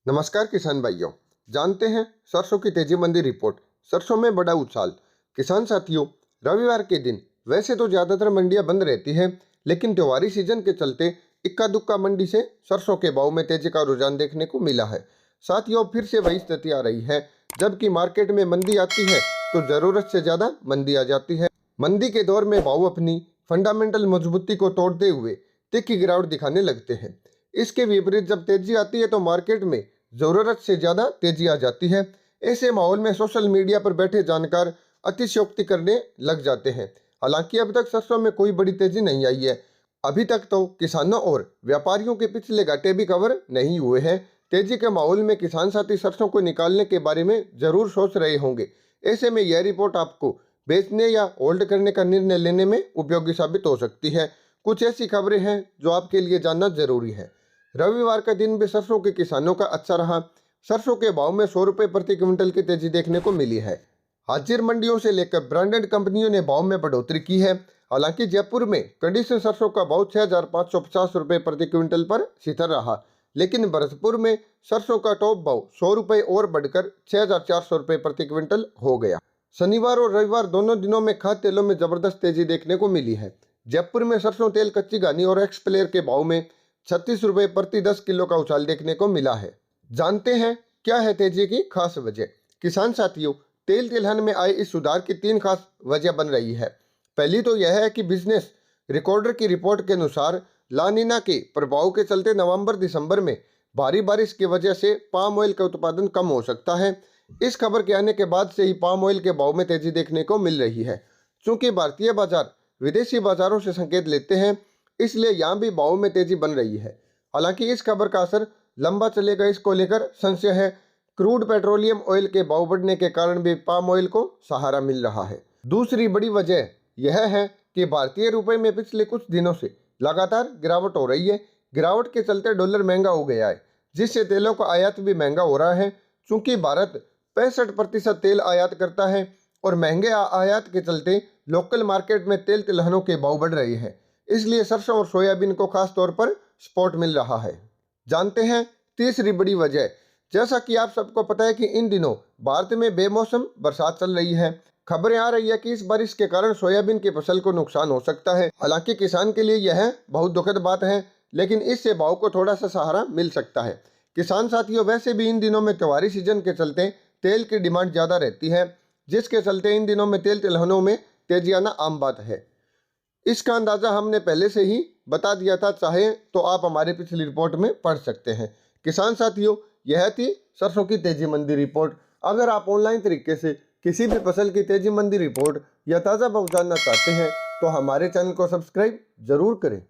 नमस्कार किसान भाइयों। जानते हैं सरसों की तेजी मंदी रिपोर्ट। सरसों में बड़ा उछाल। किसान साथियों, रविवार के दिन वैसे तो ज़्यादातर मंडियां बंद रहती हैं, लेकिन त्योहारी सीजन के चलते इक्का दुक्का मंडी से सरसों के भाव में तेजी का रुझान देखने को मिला है। साथियों, फिर से वही स्थिति आ रही है। जबकि मार्केट में मंदी आती है तो ज़रूरत से ज़्यादा मंदी आ जाती है। मंदी के दौर में भाव अपनी फंडामेंटल मजबूती को तोड़ते हुए तीखी गिरावट दिखाने लगते हैं। इसके विपरीत जब तेजी आती है तो मार्केट में जरूरत से ज्यादा तेजी आ जाती है। ऐसे माहौल में सोशल मीडिया पर बैठे जानकार अतिशयोक्ति करने लग जाते हैं। हालांकि अब तक सरसों में कोई बड़ी तेजी नहीं आई है। अभी तक तो किसानों और व्यापारियों के पिछले घाटे भी कवर नहीं हुए हैं। तेजी के माहौल में किसान साथी सरसों को निकालने के बारे में जरूर सोच रहे होंगे। ऐसे में यह रिपोर्ट आपको बेचने या होल्ड करने का निर्णय लेने में उपयोगी साबित हो सकती है। कुछ ऐसी खबरें हैं जो आपके लिए जानना जरूरी है। रविवार का दिन भी सरसों के किसानों का अच्छा रहा। सरसों के भाव में 100 रुपये प्रति क्विंटल की तेजी देखने को मिली है। हाजिर मंडियों से लेकर ब्रांडेड कंपनियों ने भाव में बढ़ोतरी की है। हालांकि जयपुर में कंडीशन सरसों का भाव 6,550 रुपये प्रति क्विंटल पर स्थिर रहा, लेकिन भरतपुर में सरसों का टॉप भाव 100 रुपये और बढ़कर 6,400 रुपये प्रति क्विंटल हो गया। शनिवार और रविवार दोनों दिनों में खाद्य तेलों में जबरदस्त तेजी देखने को मिली है। जयपुर में सरसों तेल, कच्ची घानी और एक्सप्लेयर के भाव में 36 रुपये प्रति 10 किलो का उछाल देखने को मिला है। जानते हैं क्या है तेजी की खास वजह। किसान साथियों, तेल तिलहन में आए इस सुधार की 3 खास वजह बन रही है। पहली तो यह है कि बिजनेस रिकॉर्डर की रिपोर्ट के अनुसार लानिना के प्रभाव के चलते नवंबर दिसंबर में भारी बारिश की वजह से पाम ऑयल का उत्पादन कम हो सकता है। इस खबर के आने के बाद से ही पाम ऑयल के भाव में तेजी देखने को मिल रही है। चूंकि भारतीय बाजार विदेशी बाजारों से संकेत लेते हैं, इसलिए यहाँ भी भाव में तेजी बन रही है। हालांकि इस खबर का असर लंबा चलेगा, इसको लेकर संशय है। क्रूड पेट्रोलियम ऑयल के भाव बढ़ने के कारण भी पाम ऑयल को सहारा मिल रहा है। दूसरी बड़ी वजह यह है कि भारतीय रुपए में पिछले कुछ दिनों से लगातार गिरावट हो रही है। गिरावट के चलते डॉलर महंगा हो गया है, जिससे तेलों का आयात भी महंगा हो रहा है। चूंकि भारत 65% तेल आयात करता है और महंगे आयात के चलते लोकल मार्केट में तेल तिलहनों के भाव बढ़ रहे हैं, इसलिए सरसों और सोयाबीन को खास तौर पर सपोर्ट मिल रहा है। जानते हैं तीसरी बड़ी वजह। जैसा कि आप सबको पता है कि इन दिनों भारत में बेमौसम बरसात चल रही है। खबरें आ रही है कि इस बारिश के कारण सोयाबीन की फसल को नुकसान हो सकता है। हालांकि किसान के लिए यह बहुत दुखद बात है, लेकिन इससे भाव को थोड़ा सा सहारा मिल सकता है। किसान साथियों, वैसे भी इन दिनों में त्योहारी सीजन के चलते तेल की डिमांड ज़्यादा रहती है, जिसके चलते इन दिनों में तेल तिलहनों में तेजी आना आम बात है। इसका अंदाज़ा हमने पहले से ही बता दिया था, चाहे तो आप हमारे पिछली रिपोर्ट में पढ़ सकते हैं। किसान साथियों, यह थी सरसों की तेजी मंदी रिपोर्ट। अगर आप ऑनलाइन तरीके से किसी भी फसल की तेजी मंदी रिपोर्ट या ताज़ा भाव जानना चाहते हैं तो हमारे चैनल को सब्सक्राइब जरूर करें।